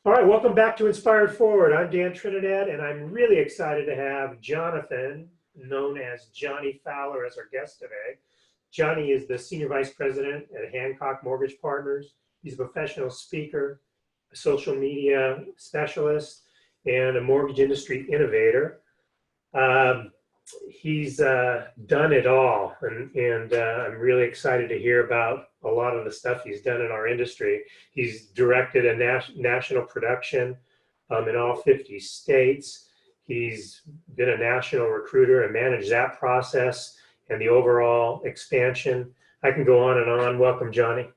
All right, welcome back to Inspired Forward. I'm Dan Trinidad, and I'm really excited to have Jonathan, known as Johnny Fowler, as our guest today. Johnny is the Senior Vice President at Hancock Mortgage Partners. He's a professional speaker, a social media specialist, and a mortgage industry innovator. He's done it all, and I'm really excited to hear about a lot of the stuff he's done in our industry. He's directed a national production in all 50 states. He's been a national recruiter and managed that process and the overall expansion. I can go on and on. Welcome, Johnny.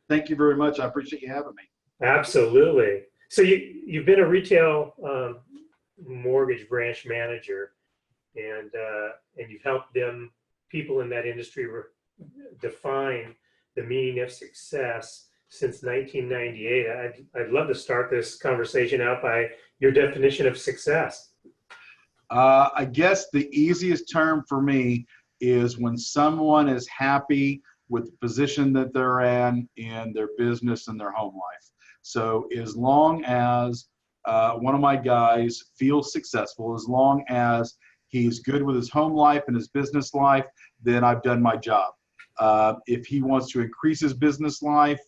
Thank you very much. I appreciate you having me. Absolutely. So you've been a retail mortgage branch manager, and you've helped people in that industry define the meaning of success since 1998. I'd love to start this conversation out by your definition of success. I guess the easiest term for me is when someone is happy with the position that they're in their business and their home life. So as long as one of my guys feels successful, as long as he's good with his home life and his business life, then I've done my job. If he wants to increase his business life,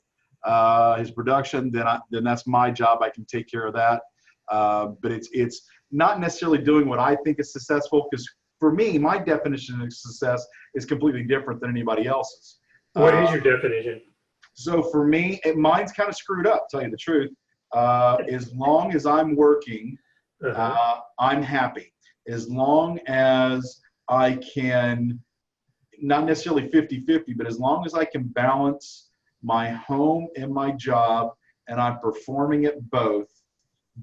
his production, then that's my job. I can take care of that. But it's not necessarily doing what I think is successful, because for me, my definition of success is completely different than anybody else's. What is your definition? So for me, mine's kind of screwed up, to tell you the truth. As long as I'm working, I'm happy. As long as I can, not necessarily 50-50, but as long as I can balance my home and my job and I'm performing at both,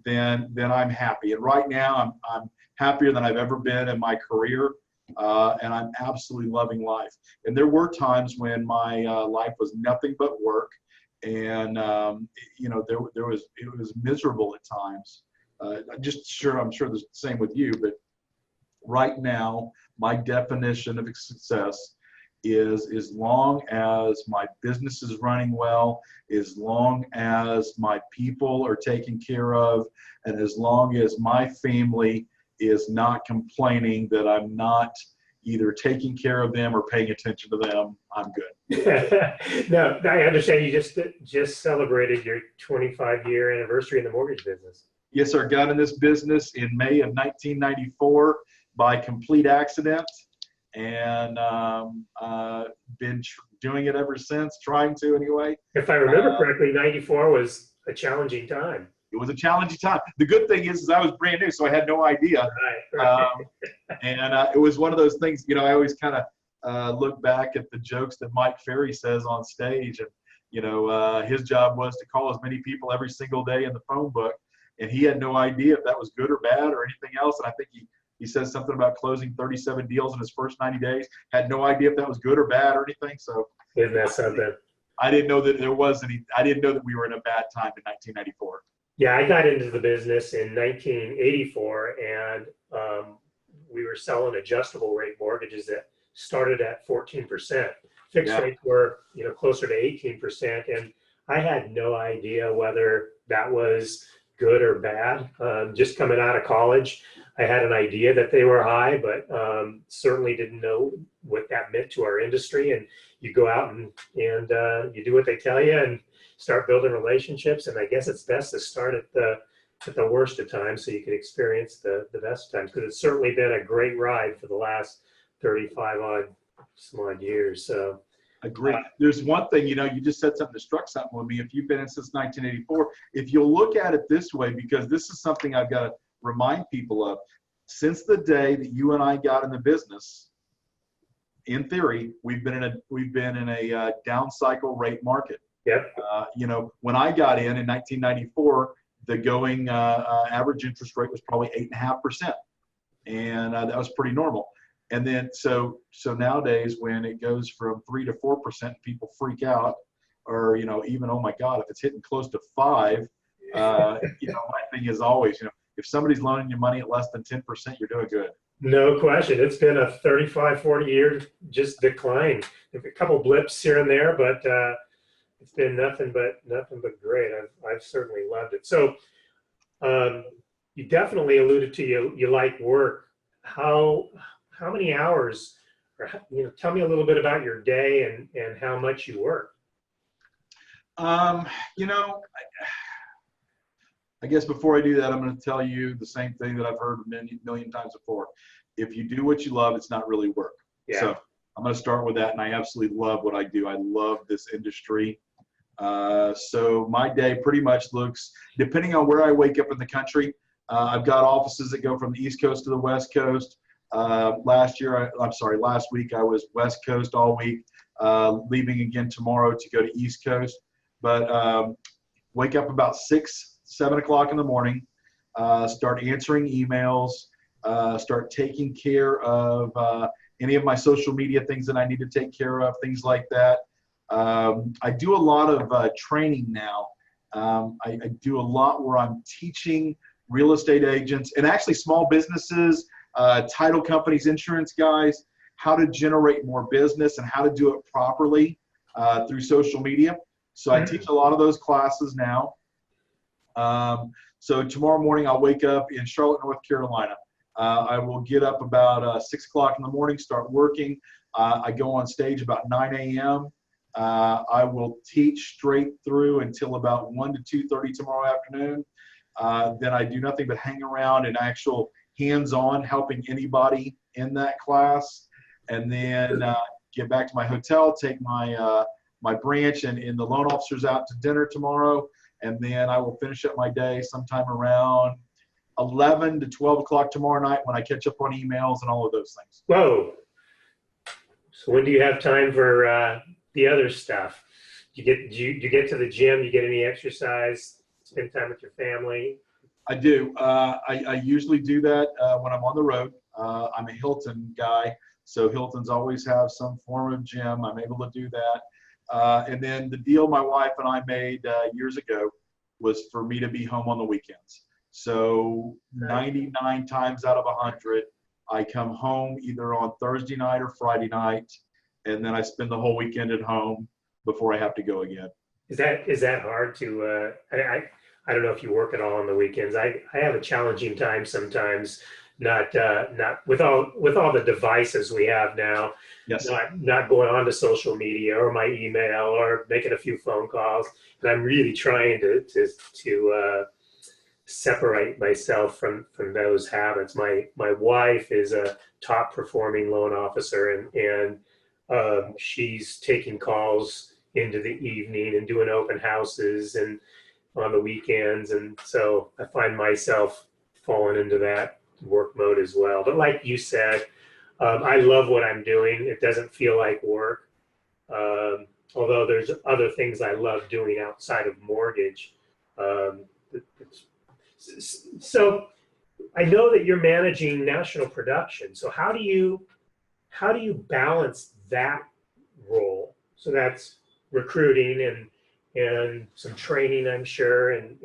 then I'm happy. And right now I'm happier than I've ever been in my career, and I'm absolutely loving life. And there were times when my life was nothing but work, and it was miserable at times. I'm sure the same with you, but right now, my definition of success is as long as my business is running well, as long as my people are taken care of, and as long as my family is not complaining that I'm not either taking care of them or paying attention to them, I'm good. Now, I understand you just celebrated your 25-year anniversary in the mortgage business. Yes, sir. Got in this business in May of 1994 by complete accident, and been doing it ever since, trying to anyway. If I remember correctly, 94 was a challenging time. It was a challenging time. The good thing is I was brand new, so I had no idea. Right. And it was one of those things, I always kind of look back at the jokes that Mike Ferry says on stage. And, his job was to call as many people every single day in the phone book. And he had no idea if that was good or bad or anything else. And I think he says something about closing 37 deals in his first 90 days. Had no idea if that was good or bad or anything. So isn't that something? I didn't know that I didn't know that we were in a bad time in 1994. Yeah, I got into the business in 1984, and we were selling adjustable rate mortgages that started at 14%. Fixed rates were, closer to 18%, and I had no idea whether that was good or bad. Just coming out of college, I had an idea that they were high, but certainly didn't know what that meant to our industry. And you go out and you do what they tell you and start building relationships. And I guess it's best to start at the worst of times so you can experience the best of times, because it's certainly been a great ride for the last 35 odd years. So agree. There's one thing, you just said something that struck something with me. If you've been in since 1984, if you'll look at it this way, because this is something I've got to remind people of, since the day that you and I got in the business, in theory, we've been in a down cycle rate market. Yep. When I got in 1994, the going average interest rate was probably 8.5%, and that was pretty normal. And then so nowadays, when it goes from 3 to 4%, people freak out, or even, oh my God, if it's hitting close to 5, my thing is always, if somebody's loaning you money at less than 10%, you're doing good. No question. It's been a 35, 40 year just decline. A couple blips here and there, but it's been nothing but great. I've certainly loved it. So You definitely alluded to you like work. How many hours, or tell me a little bit about your day and how much you work. You know, I guess before I do that, I'm going to tell you the same thing that I've heard a million times before. If you do what you love, it's not really work. Yeah. So I'm going to start with that, and I absolutely love what I do. I love this industry. So my day pretty much looks, depending on where I wake up in the country, I've got offices that go from the East Coast to the West Coast. Last week I was West Coast all week, leaving again tomorrow to go to East Coast. But wake up about 6, 7 o'clock in the morning, start answering emails, start taking care of any of my social media things that I need to take care of, things like that. I do a lot of training now. I do a lot where I'm teaching real estate agents and actually small businesses, title companies, insurance guys, how to generate more business and how to do it properly through social media. So I teach a lot of those classes now. So tomorrow morning I'll wake up in Charlotte, North Carolina. I will get up about 6 o'clock in the morning, start working. I go on stage about 9 a.m. I will teach straight through until about 1 to 2:30 tomorrow afternoon. Then I do nothing but hang around and actual hands-on helping anybody in that class. And then get back to my hotel, take my my branch and the loan officers out to dinner tomorrow. And then I will finish up my day sometime around 11 to 12 o'clock tomorrow night when I catch up on emails and all of those things. Whoa. So when do you have time for the other stuff? Do you get to the gym? You get any exercise? Spend time with your family? I do. I usually do that when I'm on the road. I'm a Hilton guy, so Hilton's always have some form of gym. I'm able to do that. And then the deal my wife and I made years ago was for me to be home on the weekends. So 99 times out of 100, I come home either on Thursday night or Friday night, and then I spend the whole weekend at home before I have to go again. Is that hard to? I don't know if you work at all on the weekends. I have a challenging time sometimes. Not with all the devices we have now. Yes. Not going on to social media or my email or making a few phone calls. And I'm really trying to separate myself from those habits. My wife is a top performing loan officer, and she's taking calls into the evening and doing open houses and on the weekends, and so I find myself falling into that work mode as well. But like you said, I love what I'm doing. It doesn't feel like work, although there's other things I love doing outside of mortgage. So I know that you're managing national production. So how do you balance that role? So that's recruiting and some training, I'm sure, and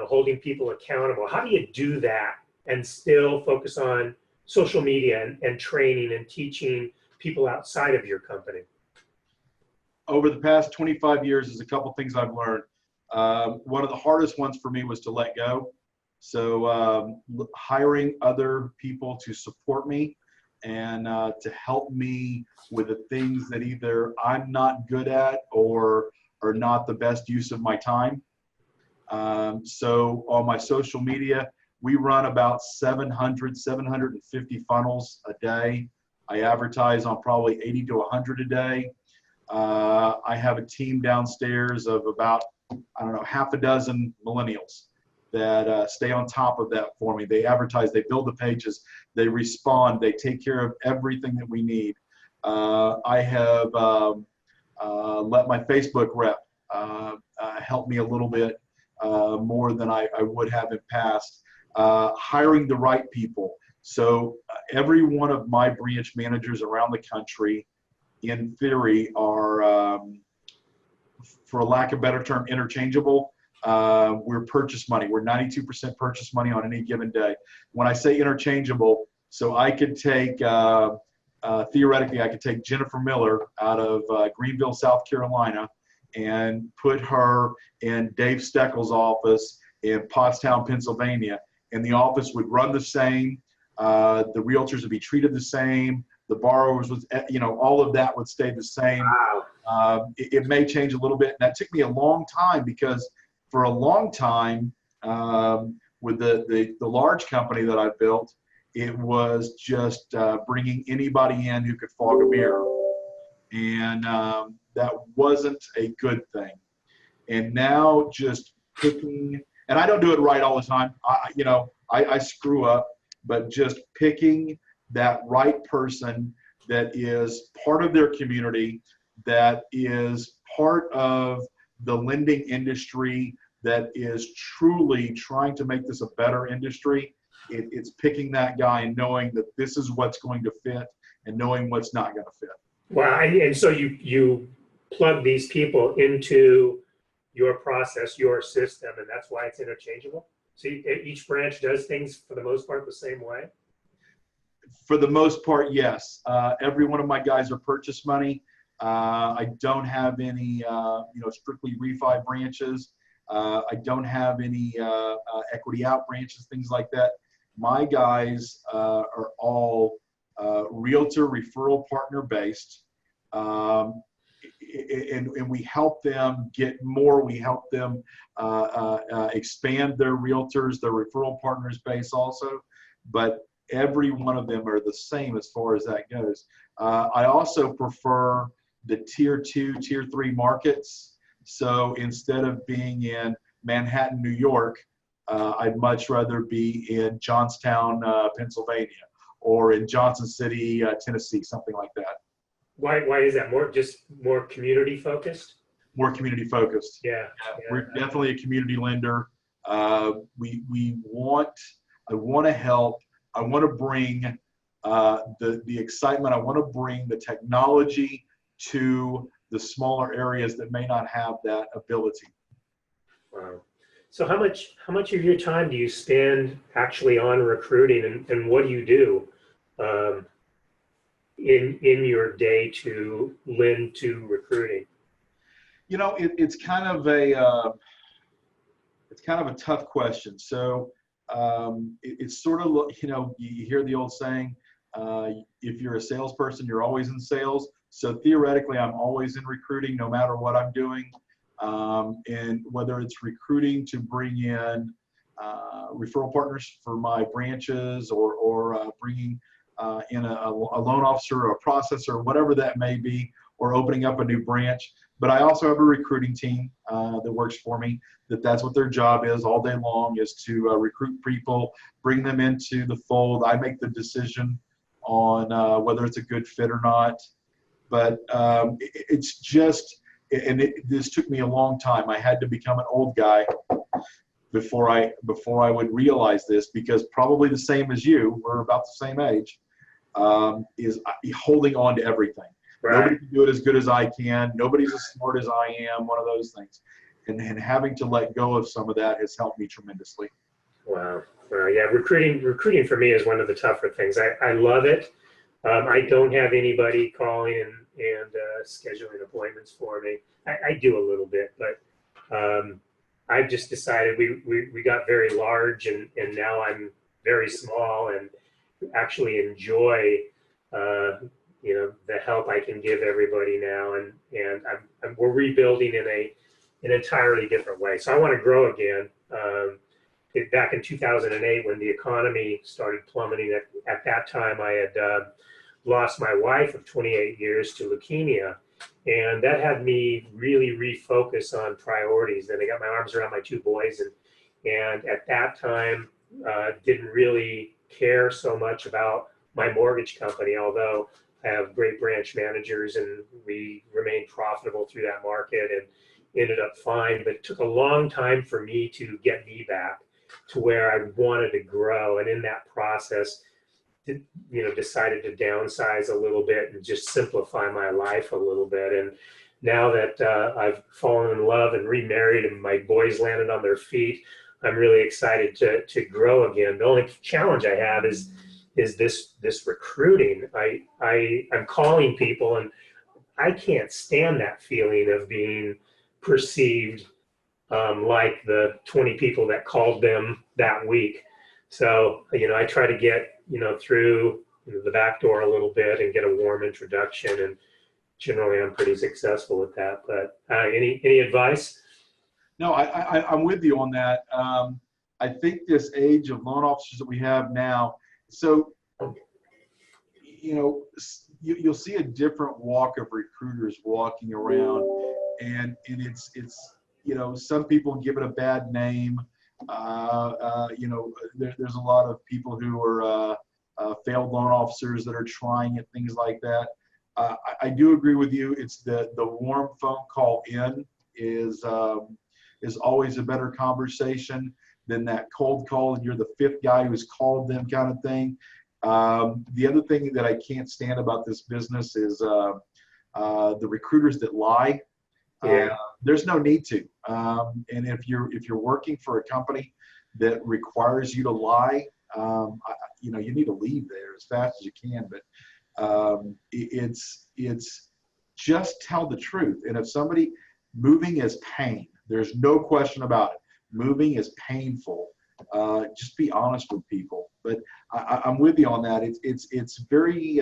holding people accountable. How do you do that and still focus on social media and training and teaching people outside of your company? Over the past 25 years, there's a couple things I've learned. One of the hardest ones for me was to let go. So hiring other people to support me and to help me with the things that either I'm not good at or are not the best use of my time. So on my social media, we run about 750 funnels a day. I advertise on probably 80 to 100 a day. I have a team downstairs of about, half a dozen millennials that stay on top of that for me. They advertise, they build the pages, they respond, they take care of everything that we need. I have let my Facebook rep help me a little bit more than I would have in past. Hiring the right people. So every one of my branch managers around the country, in theory, are, for a lack of a better term, interchangeable. We're purchase money. We're 92% purchase money on any given day. When I say interchangeable, so I could take, theoretically, I could take Jennifer Miller out of Greenville, South Carolina, and put her in Dave Steckel's office in Pottstown, Pennsylvania, and the office would run the same. The realtors would be treated the same. The borrowers would, all of that would stay the same. Wow. It may change a little bit. And that took me a long time, because for a long time, with the large company that I built, it was just bringing anybody in who could fog a mirror. And that wasn't a good thing. And now just picking, and I don't do it right all the time. I screw up, but just picking that right person that is part of their community, that is part of the lending industry, that is truly trying to make this a better industry. It's picking that guy and knowing that this is what's going to fit, and knowing what's not going to fit. Wow. And so you plug these people into your process, your system, and that's why it's interchangeable. So each branch does things for the most part the same way? For the most part, yes. Every one of my guys are purchase money. I don't have any, strictly refi branches. I don't have any equity out branches, things like that. My guys are all realtor referral partner based. And we help them get more. We help them expand their realtors, their referral partners base also. But every one of them are the same as far as that goes. I also prefer the tier 2, tier 3 markets. So instead of being in Manhattan, New York, I'd much rather be in Johnstown, Pennsylvania, or in Johnson City, Tennessee, something like that. Why is that? More community focused? More community focused. Yeah. We're definitely a community lender. I want to help. I want to bring the excitement. I want to bring the technology to the smaller areas that may not have that ability. Wow. So how much of your time do you spend actually on recruiting, and what do you do in your day to lend to recruiting? It's kind of a tough question. So it's sort of, you hear the old saying, if you're a salesperson, you're always in sales. So theoretically, I'm always in recruiting, no matter what I'm doing. And whether it's recruiting to bring in referral partners for my branches, or bringing in a loan officer or a processor, whatever that may be, or opening up a new branch. But I also have a recruiting team that works for me, that's what their job is all day long, is to recruit people, bring them into the fold. I make the decision on whether it's a good fit or not. But it's just, this took me a long time. I had to become an old guy before I would realize this, because probably the same as you, we're about the same age, is holding on to everything. Right. Nobody can do it as good as I can. Nobody's as smart as I am, one of those things. And having to let go of some of that has helped me tremendously. Wow. Yeah, recruiting for me is one of the tougher things. I love it. I don't have anybody calling and scheduling appointments for me. I do a little bit, but I've just decided we got very large, and now I'm very small, and actually enjoy the help I can give everybody now, and we're rebuilding in an entirely different way. So I want to grow again. Back in 2008, when the economy started plummeting, at that time I had lost my wife of 28 years to leukemia, and that had me really refocus on priorities. Then I got my arms around my 2 boys, and at that time didn't really care so much about my mortgage company, although I have great branch managers and we remained profitable through that market and ended up fine. But it took a long time for me to get me back to where I wanted to grow, and in that process, decided to downsize a little bit and just simplify my life a little bit. And now that I've fallen in love and remarried and my boys landed on their feet, I'm really excited to grow again. The only challenge I have is this recruiting. I'm calling people, and I can't stand that feeling of being perceived like the 20 people that called them that week. So, I try to get, through the back door a little bit and get a warm introduction, and generally I'm pretty successful with that. But any advice? No, I'm with you on that. I think this age of loan officers that we have now, so, you'll see a different walk of recruiters walking around, and it's some people give it a bad name. There's a lot of people who are failed loan officers that are trying it, things like that. I do agree with you. It's the warm phone call in is always a better conversation than that cold call and you're the fifth guy who's called them kind of thing. The other thing that I can't stand about this business is the recruiters that lie. Yeah. There's no need to. And if you're working for a company that requires you to lie, you need to leave there as fast as you can. But it's just tell the truth. And if somebody moving is pain, there's no question about it. Moving is painful. Just be honest with people. But I'm with you on that. It's very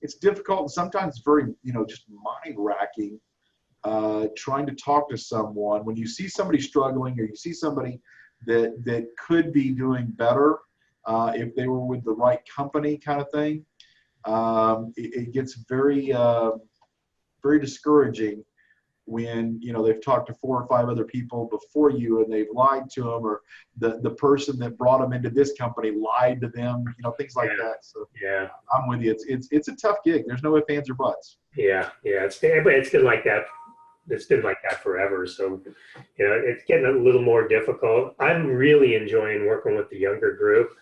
it's difficult, and sometimes very just mind racking. Trying to talk to someone when you see somebody struggling, or you see somebody that could be doing better if they were with the right company, kind of thing. It gets very very discouraging when they've talked to 4 or 5 other people before you and they've lied to them, or the person that brought them into this company lied to them, things like that. So yeah, I'm with you. It's a tough gig. There's no ifs, ands, or buts. Yeah, it's been like that. It's been like that forever. So, it's getting a little more difficult. I'm really enjoying working with the younger group.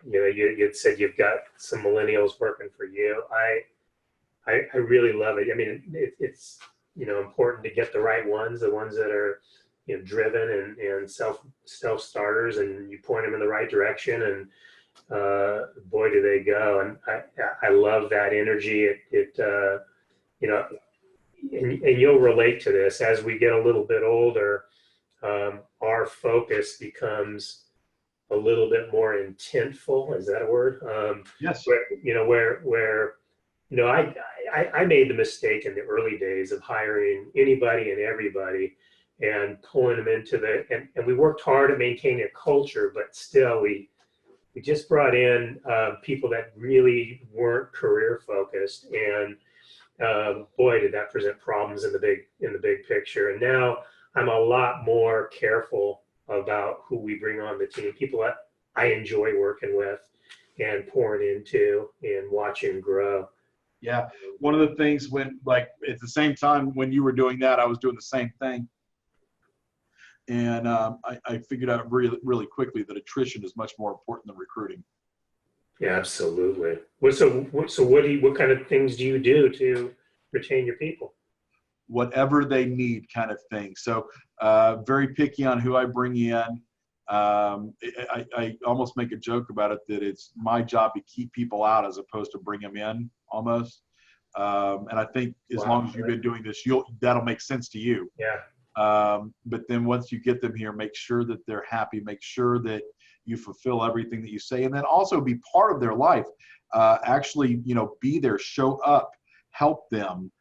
You said you've got some millennials working for you. I really love it. I mean, it's important to get the right ones, the ones that are driven and self starters, and you point them in the right direction, and boy, do they go. And I love that energy. And you'll relate to this as we get a little bit older. Our focus becomes a little bit more intentful. Is that a word? Yes. Where I made the mistake in the early days of hiring anybody and everybody and pulling them into and we worked hard at maintaining a culture, but still we just brought in people that really weren't career focused, and boy, did that present problems in the big picture. And now I'm a lot more careful about who we bring on the team, people that I enjoy working with and pouring into and watching grow. Yeah. One of the things at the same time when you were doing that, I was doing the same thing. And I figured out really, really quickly that attrition is much more important than recruiting. Yeah, absolutely. So what kind of things do you do to retain your people? Whatever they need, kind of thing. So very picky on who I bring in. I almost make a joke about it that it's my job to keep people out as opposed to bring them in, almost. And I think as long as you've been doing this, that'll make sense to you. Yeah. But then once you get them here, make sure that they're happy, make sure that you fulfill everything that you say, and then also be part of their life. Actually, be there, show up, help them.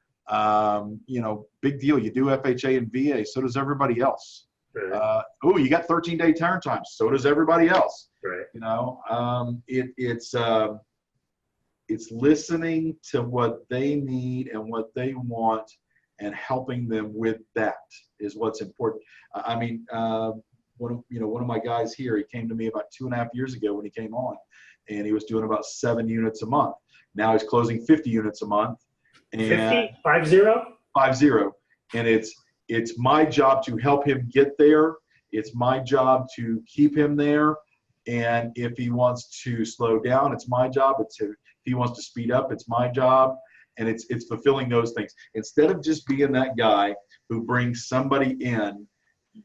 Big deal. You do FHA and VA, so does everybody else. Right. You got 13-day turn time, so does everybody else. Right. It's listening to what they need and what they want, and helping them with that is what's important. I mean, one of my guys here, he came to me about 2.5 years ago when he came on, and he was doing about 7 units a month. Now he's closing 50 units a month. And 50? 50. And it's my job to help him get there. It's my job to keep him there. And if he wants to slow down, it's my job. If he wants to speed up, it's my job. And it's fulfilling those things. Instead of just being that guy who brings somebody in,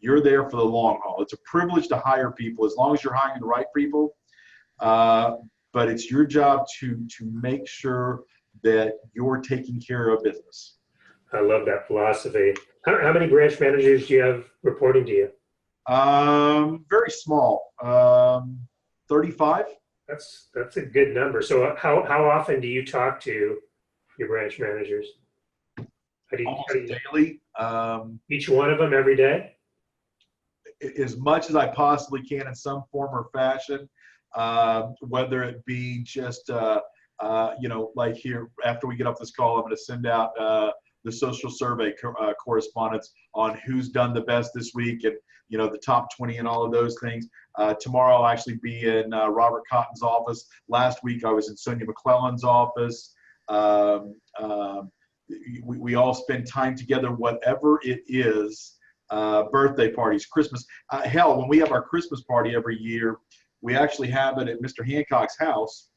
you're there for the long haul. It's a privilege to hire people as long as you're hiring the right people. But it's your job to make sure that you're taking care of business. I love that philosophy. How many branch managers do you have reporting to you? Very small. 35. That's a good number. So how often do you talk to your branch managers? Almost How do you daily. each one of them every day? As much as I possibly can in some form or fashion, whether it be just, like here, after we get off this call, I'm going to send out the social survey correspondence on who's done the best this week and, the top 20 and all of those things. Tomorrow I'll actually be in Robert Cotton's office. Last week I was in Sonia McClellan's office. We all spend time together, whatever it is. Birthday parties, Christmas. Hell, when we have our Christmas party every year, we actually have it at Mr. Hancock's house,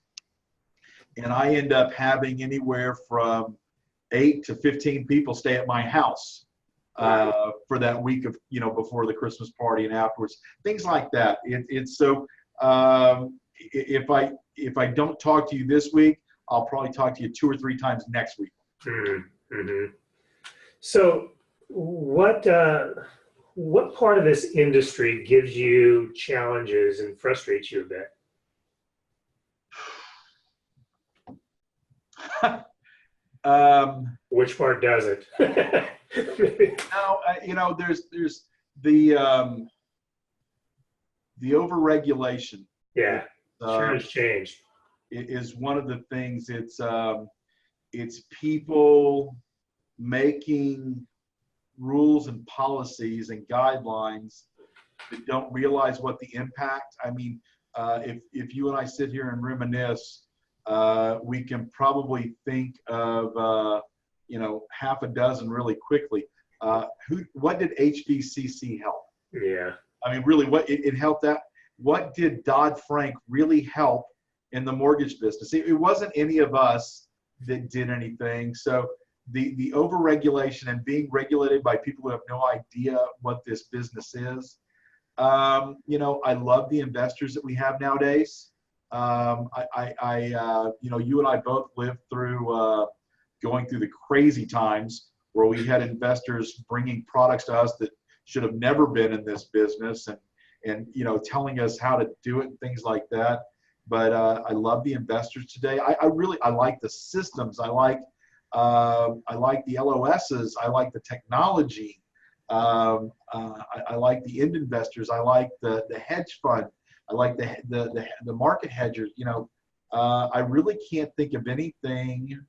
and I end up having anywhere from 8 to 15 people stay at my house for that week of, before the Christmas party and afterwards. Things like that. It's so. If I don't talk to you this week, I'll probably talk to you 2 or 3 times next week. Mm-hmm. So what part of this industry gives you challenges and frustrates you a bit? Which part doesn't? No, there's the overregulation. Yeah, sure has changed. It is one of the things. It's people making rules and policies and guidelines that don't realize what the impact. I mean, if you and I sit here and reminisce, we can probably think of half a dozen really quickly. What did HDCC help? Yeah. I mean, really, what it helped that? What did Dodd-Frank really help in the mortgage business? It wasn't any of us that did anything. So the overregulation and being regulated by people who have no idea what this business is. I love the investors that we have nowadays. You and I both lived through going through the crazy times where we had investors bringing products to us that should have never been in this business and telling us how to do it and things like that. But I love the investors today. I like the systems. I like the LOSs. I like the technology. I like the end investors. I like the hedge fund. I like the market hedgers. I really can't think of anything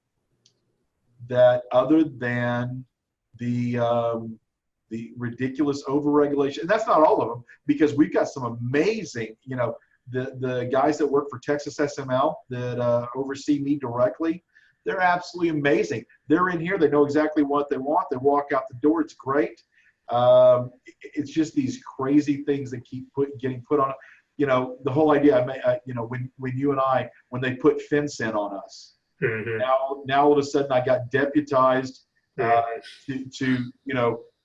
that other than the ridiculous overregulation. And that's not all of them, because we've got some amazing, the guys that work for Texas SML that oversee me directly, they're absolutely amazing. They're in here. They know exactly what they want. They walk out the door. It's great. It's just these crazy things that keep getting put on. The whole idea, when you and I, when they put FinCEN on us, Mm-hmm. now all of a sudden I got deputized to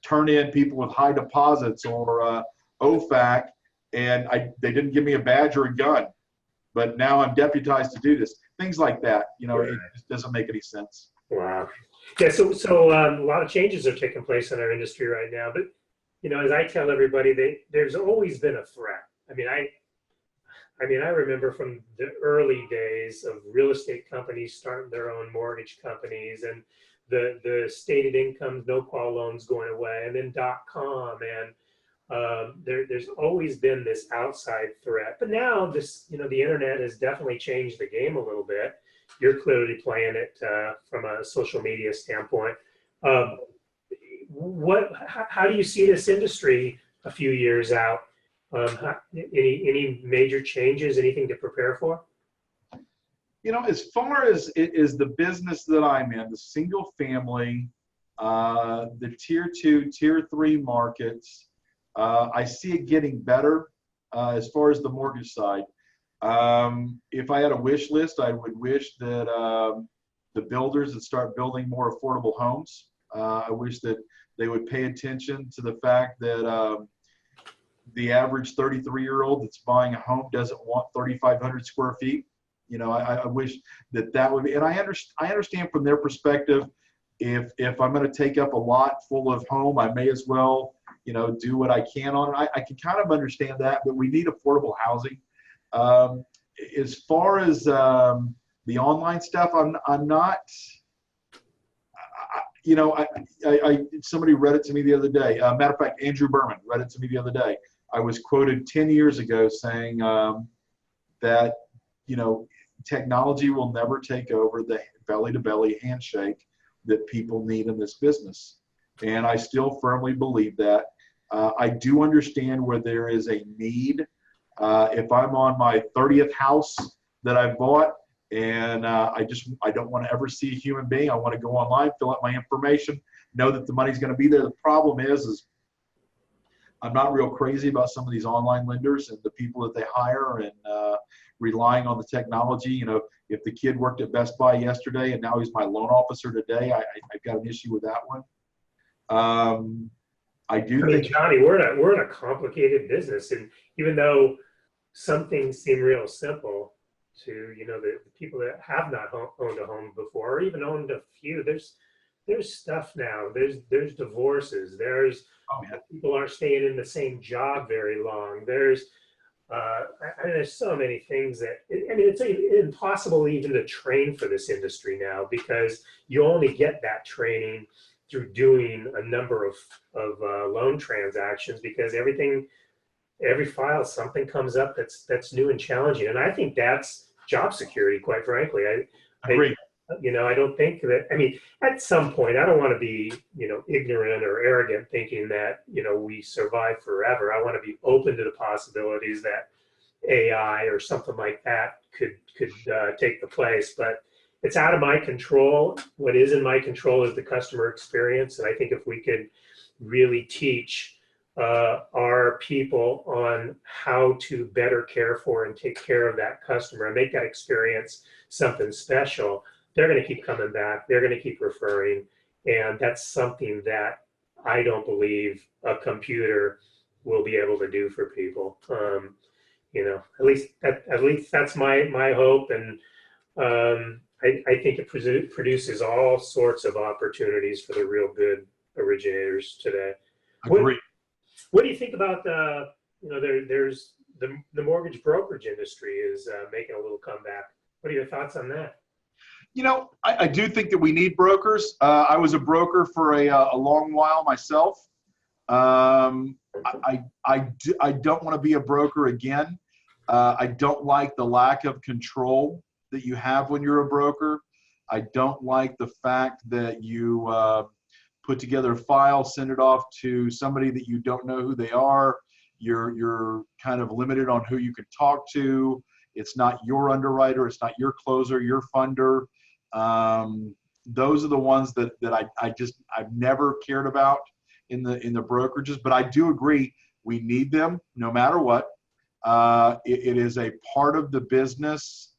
turn in people with high deposits or OFAC, and they didn't give me a badge or a gun, but now I'm deputized to do this. Things like that, It just doesn't make any sense. Wow. Yeah. So a lot of changes are taking place in our industry right now. But as I tell everybody, there's always been a threat. I remember from the early days of real estate companies starting their own mortgage companies, and the stated incomes, no-qual loans going away, and then .com, and there's always been this outside threat. But now the internet has definitely changed the game a little bit. You're clearly playing it from a social media standpoint. How do you see this industry a few years out? Any major changes, anything to prepare for? As far as it is the business that I'm in, the single family, the tier 2, tier 3 markets, I see it getting better as far as the mortgage side. If I had a wish list, I would wish that the builders would start building more affordable homes. I wish that they would pay attention to the fact that the average 33-year-old that's buying a home doesn't want 3,500 square feet. I wish that would be, and I understand from their perspective, if I'm going to take up a lot full of home, I may as well, do what I can on it. I can kind of understand that, but we need affordable housing. As far as the online stuff, I'm not. Somebody read it to me the other day. Matter of fact, Andrew Berman read it to me the other day. I was quoted 10 years ago saying that, technology will never take over the belly-to-belly handshake that people need in this business. And I still firmly believe that. I do understand where there is a need. If I'm on my 30th house that I bought, and I don't want to ever see a human being. I want to go online, fill out my information, know that the money's going to be there. The problem is I'm not real crazy about some of these online lenders and the people that they hire, and relying on the technology. If the kid worked at Best Buy yesterday and now he's my loan officer today, I've got an issue with that one. I think, Johnny, we're in a complicated business, and even though some things seem real simple to the people that have not owned a home before, or even owned a few, there's stuff now. There's divorces. People aren't staying in the same job very long. There's so many things that it's impossible even to train for this industry now, because you only get that training through doing a number of loan transactions, because every file, something comes up that's new and challenging. And I think that's job security, quite frankly. I agree. I don't think that, at some point, I don't want to be, ignorant or arrogant thinking that, we survive forever. I want to be open to the possibilities that AI or something like that could take the place, but it's out of my control. What is in my control is the customer experience. And I think if we could really teach our people on how to better care for and take care of that customer and make that experience something special, they're going to keep coming back. They're going to keep referring. And that's something that I don't believe a computer will be able to do for people. At least that's my hope. And I think it produces all sorts of opportunities for the real good originators today. Agree. What do you think about there's the mortgage brokerage industry is making a little comeback. What are your thoughts on that? I do think that we need brokers. I was a broker for a long while myself. I don't want to be a broker again. I don't like the lack of control that you have when you're a broker. I don't like the fact that you put together a file, send it off to somebody that you don't know who they are. You're kind of limited on who you can talk to. It's not your underwriter. It's not your closer, your funder. Those are the ones that I've never cared about in the brokerages. But I do agree, we need them no matter what. It is a part of the business.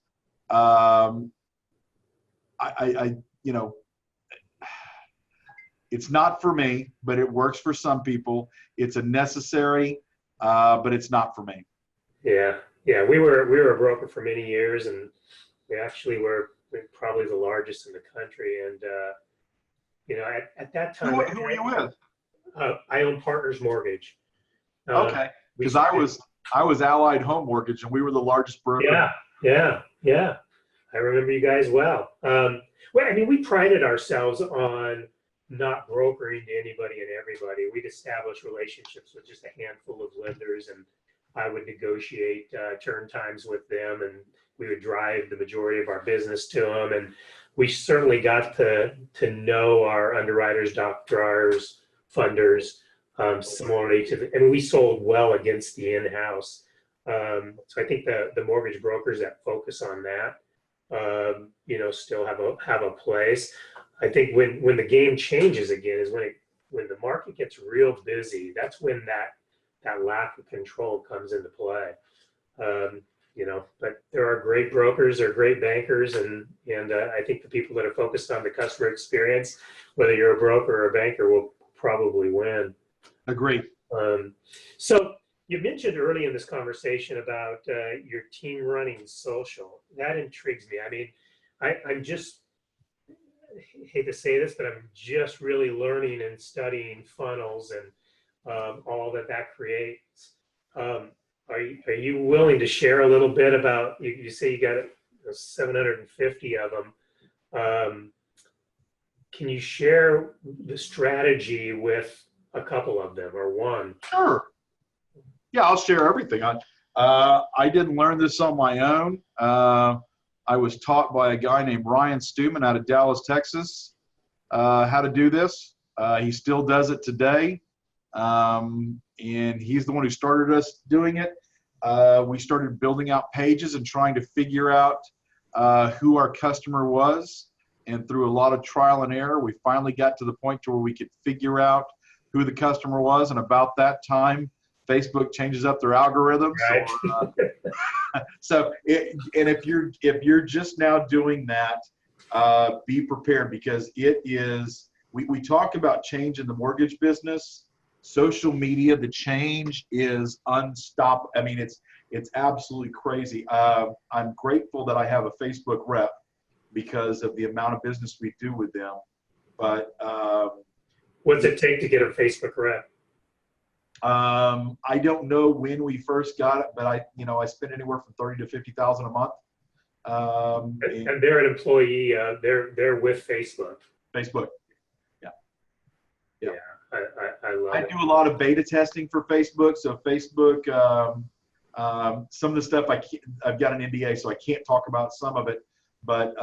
It's not for me, but it works for some people. It's a necessary, but it's not for me. Yeah. We were a broker for many years, and we actually were probably the largest in the country. And at that time, Who were you with? I own Partners Mortgage. Okay, because I was Allied Home Mortgage, and we were the largest broker. Yeah. I remember you guys well. We prided ourselves on not brokering to anybody and everybody. We'd establish relationships with just a handful of lenders, and I would negotiate turn times with them, and we would drive the majority of our business to them. And we certainly got to know our underwriters, doctors, funders, similarly to we sold well against the in-house. So I think the mortgage brokers that focus on that, still have a place. I think when the game changes again is when the market gets real busy. That's when that lack of control comes into play. But there are great brokers, there are great bankers, and I think the people that are focused on the customer experience, whether you're a broker or a banker, will probably win. Agreed. So you mentioned early in this conversation about your team running social. That intrigues me. I'm just, hate to say this, but I'm just really learning and studying funnels and all that creates. Are you willing to share a little bit about, you say you got 750 of them. Can you share the strategy with a couple of them or one? Sure. Yeah, I'll share everything. I didn't learn this on my own. I was taught by a guy named Ryan Stewman out of Dallas, Texas, how to do this. He still does it today. And he's the one who started us doing it. We started building out pages and trying to figure out who our customer was. And through a lot of trial and error, we finally got to the point to where we could figure out who the customer was. And about that time, Facebook changes up their algorithms. Right. And if you're just now doing that, be prepared, because it is. We talk about change in the mortgage business. Social media, the change is unstoppable. I mean, it's absolutely crazy. I'm grateful that I have a Facebook rep because of the amount of business we do with them. But what's it take to get a Facebook rep? I don't know when we first got it, but I spend anywhere from $30,000 to $50,000 a month. And they're an employee. They're with Facebook. Facebook. Yeah. I love it. I do a lot of beta testing for Facebook. So Facebook, some of the stuff I've got an NDA, so I can't talk about some of it. But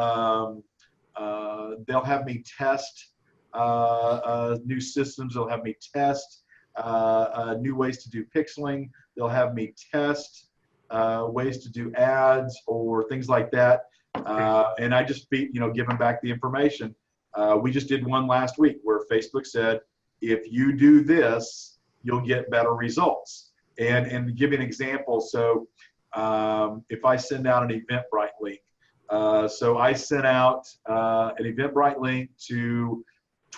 they'll have me test new systems. They'll have me test new ways to do pixeling. They'll have me test ways to do ads or things like that. And I just give them back the information. We just did one last week where Facebook said, if you do this, you'll get better results. And to give you an example, so if I send out an Eventbrite link, so I sent out an Eventbrite link to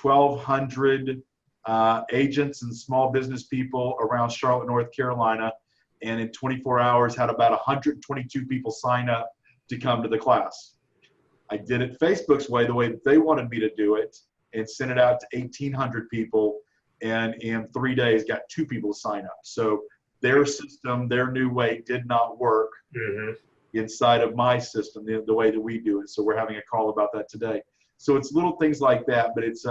1,200 agents and small business people around Charlotte, North Carolina, and in 24 hours had about 122 people sign up to come to the class. I did it Facebook's way, the way that they wanted me to do it, and sent it out to 1,800 people, and in 3 days got 2 people to sign up. So their system, their new way did not work inside of my system, the way that we do it. So we're having a call about that today. So it's little things like that, but it's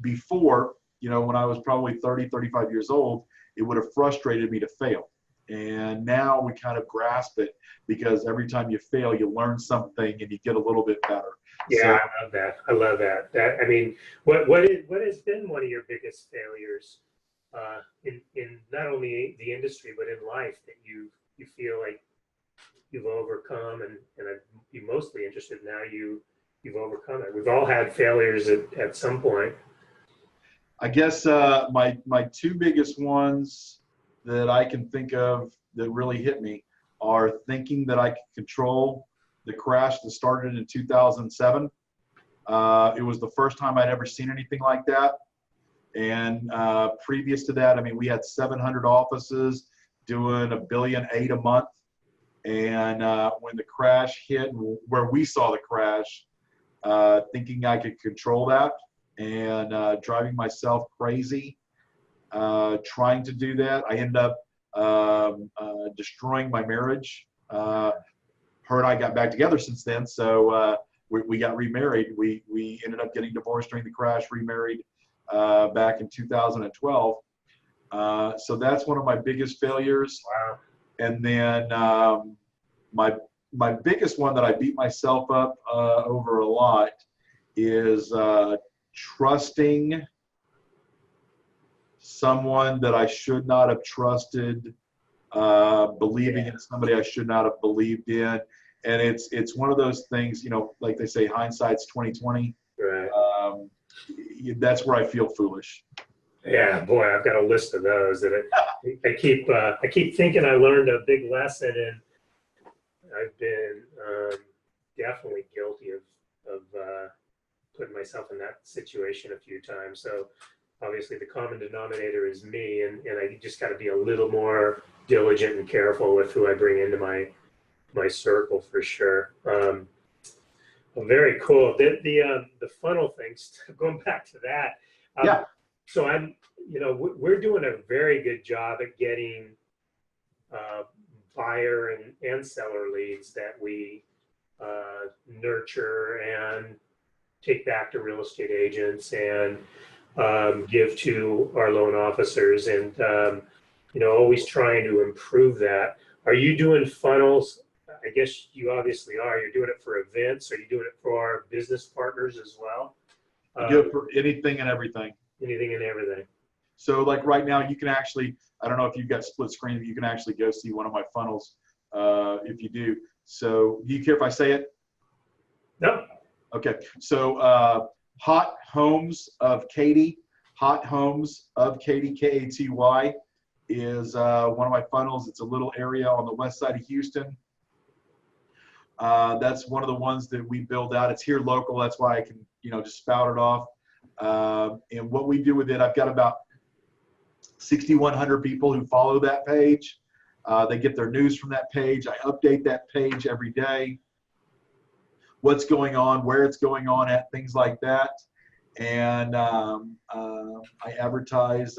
before, when I was probably 30, 35 years old, it would have frustrated me to fail. And now we kind of grasp it, because every time you fail, you learn something and you get a little bit better. Yeah, So, I love that. I love that. I mean, what has been one of your biggest failures in not only the industry but in life that you feel like you've overcome, and I'd be mostly interested now you've overcome it. We've all had failures at some point. I guess my 2 biggest ones that I can think of that really hit me are thinking that I could control the crash that started in 2007. It was the first time I'd ever seen anything like that. And previous to that, I mean, we had 700 offices doing $1.8 billion a month. And when the crash hit, where we saw the crash, thinking I could control that and driving myself crazy, trying to do that, I ended up destroying my marriage. Her and I got back together since then, so we got remarried. We ended up getting divorced during the crash, remarried back in 2012. So that's one of my biggest failures. Wow. And then my biggest one that I beat myself up over a lot is trusting someone that I should not have trusted, believing in somebody I should not have believed in. And it's one of those things, like they say, hindsight's 20/20. Right. That's where I feel foolish. Yeah, boy, I've got a list of those that I keep thinking I learned a big lesson, and I've been definitely guilty of putting myself in that situation a few times. So obviously the common denominator is me, and I just got to be a little more diligent and careful with who I bring into my circle, for sure. Well, very cool. The funnel things, going back to that. Yeah. So we're doing a very good job at getting buyer and seller leads that we nurture and take back to real estate agents and give to our loan officers, and always trying to improve that. Are you doing funnels? I guess you obviously are. You're doing it for events. Are you doing it for our business partners as well? I do it for anything and everything. Anything and everything. So like right now, you can actually, I don't know if you've got split screen, but you can actually go see one of my funnels if you do. So do you care if I say it? No. Okay. So Hot Homes of Katy, Hot Homes of Katy, Katy, is one of my funnels. It's a little area on the west side of Houston. That's one of the ones that we build out. It's here local. That's why I can, just spout it off. And what we do with it, I've got about 6,100 people who follow that page. They get their news from that page. I update that page every day. What's going on, where it's going on at, things like that. And I advertise,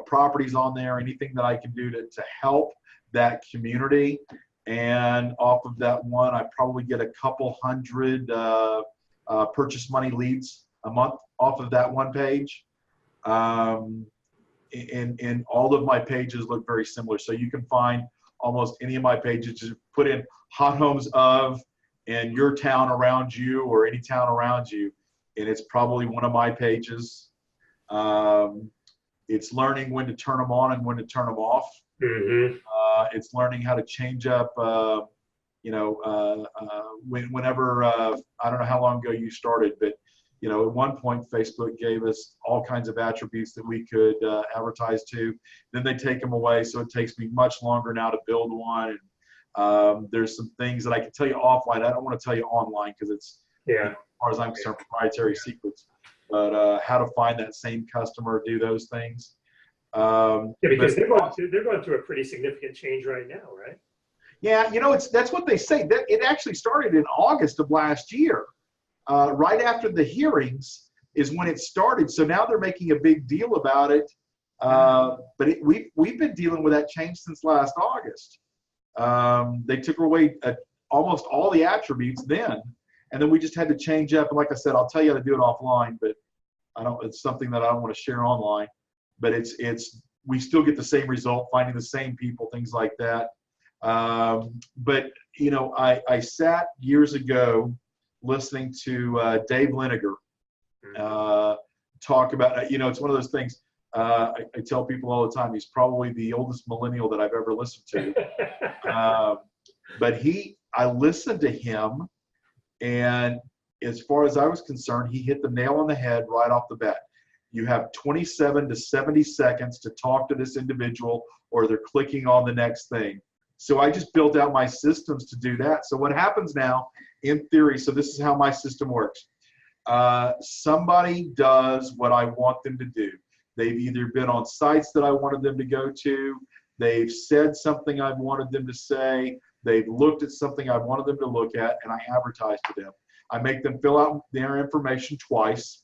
properties on there, anything that I can do to help that community. And off of that one, I probably get a couple hundred purchase money leads a month off of that one page. And all of my pages look very similar. So you can find almost any of my pages. Just put in Hot Homes of and your town around you or any town around you, and it's probably one of my pages. It's learning when to turn them on and when to turn them off. Mm-hmm. It's learning how to change up, whenever, I don't know how long ago you started, but, at one point, Facebook gave us all kinds of attributes that we could advertise to. Then they take them away, so it takes me much longer now to build one. And there's some things that I can tell you offline. I don't want to tell you online because it's, as far as I'm concerned, proprietary secrets. But how to find that same customer, do those things. Because they're going through a pretty significant change right now, right? Yeah, that's what they say. That it actually started in August of last year. Right after the hearings is when it started. So now they're making a big deal about it. But we've been dealing with that change since last August. They took away almost all the attributes then, and then we just had to change up. And like I said, I'll tell you how to do it offline, but it's something that I don't want to share online. But we still get the same result, finding the same people, things like that. But I sat years ago listening to Dave Liniger talk about, it's one of those things. I tell people all the time, he's probably the oldest millennial that I've ever listened to. But I listened to him, and as far as I was concerned, he hit the nail on the head right off the bat. You have 27 to 70 seconds to talk to this individual, or they're clicking on the next thing. So I just built out my systems to do that. So what happens now, in theory, so this is how my system works. Somebody does what I want them to do. They've either been on sites that I wanted them to go to, they've said something I wanted them to say, they've looked at something I wanted them to look at, and I advertise to them. I make them fill out their information twice.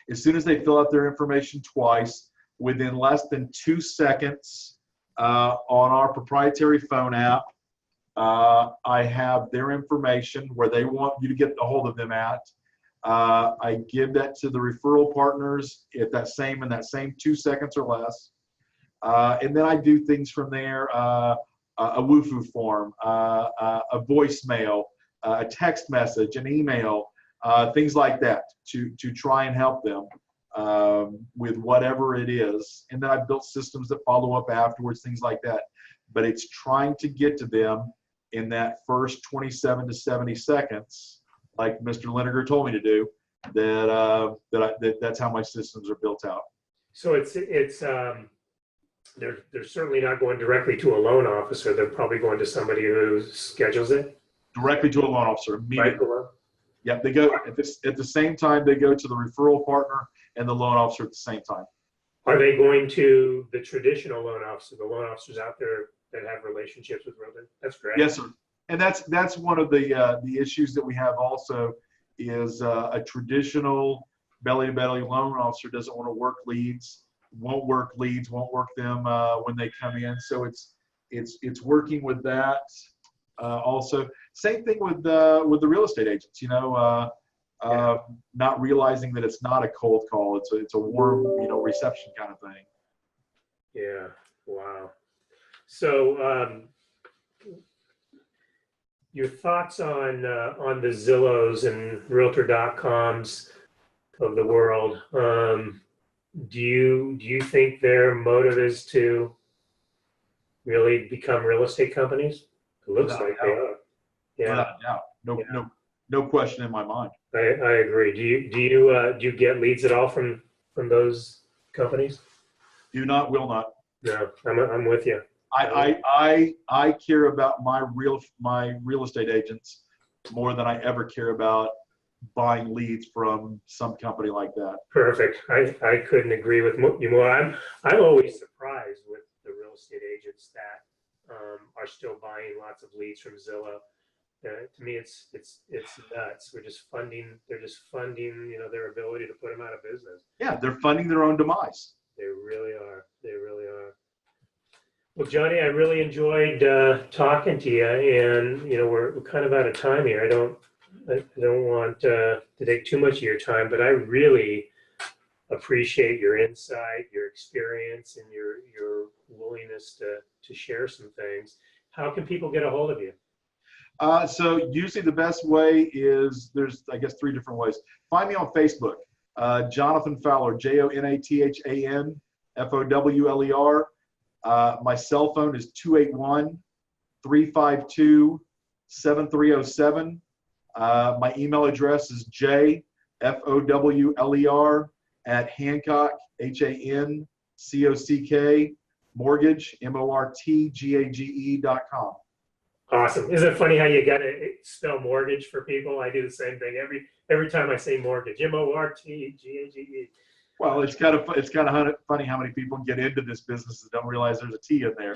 As soon as they fill out their information twice, within less than 2 seconds on our proprietary phone app, I have their information where they want you to get a hold of them at. I give that to the referral partners in that same 2 seconds or less. And then I do things from there, a WooFoo form, a voicemail, a text message, an email, things like that to try and help them with whatever it is. And then I've built systems that follow up afterwards, things like that. But it's trying to get to them in that first 27 to 70 seconds, like Mr. Liniger told me to do, that's how my systems are built out. So they're certainly not going directly to a loan officer. They're probably going to somebody who schedules it. Directly to a loan officer immediately. Right. Yep, they go at the same time. They go to the referral partner and the loan officer at the same time. Are they going to the traditional loan officer, the loan officers out there that have relationships with realtors? That's great. Yes, sir. And that's one of the issues that we have also is a traditional belly-to-belly loan officer doesn't want to work leads, won't work them when they come in. So it's working with that. Also, same thing with the real estate agents. Not realizing that it's not a cold call. It's a warm, reception kind of thing. Yeah. Wow. So, your thoughts on the Zillows and Realtor.coms of the world? Do you think their motive is to really become real estate companies? It looks Without like a they doubt. are. Yeah, Without a doubt. No question in my mind. I agree. Do you get leads at all from those companies? Do not, will not. No, I'm with you. I care about my real estate agents more than I ever care about buying leads from some company like that. Perfect. I couldn't agree with you more. I'm always surprised with the real estate agents that are still buying lots of leads from Zillow. To me, it's nuts. They're just funding, their ability to put them out of business. Yeah, they're funding their own demise. They really are. They really are. Well, Johnny, I really enjoyed talking to you, and we're kind of out of time here. I don't want to take too much of your time, but I really appreciate your insight, your experience, and your willingness to share some things. How can people get a hold of you? So usually the best way is there's, I guess, 3 different ways. Find me on Facebook, Jonathan Fowler, JONATHAN FOWLER. My cell phone is 281-352-7307. My email address is jfowler@Hancock, HANCOCK, mortgage, MORTGAGE.com. Awesome. Isn't it funny how you got to spell mortgage for people? I do the same thing every time I say mortgage, MORTGAGE. Well, it's kind of funny how many people get into this business and don't realize there's a T in there.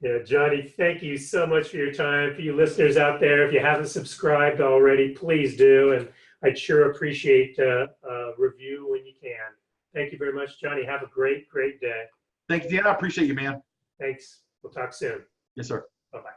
Yeah, Johnny, thank you so much for your time. For you listeners out there, if you haven't subscribed already, please do. And I'd sure appreciate a review when you can. Thank you very much, Johnny. Have a great day. Thank you, Dan. I appreciate you, man. Thanks. We'll talk soon. Yes, sir. Bye-bye.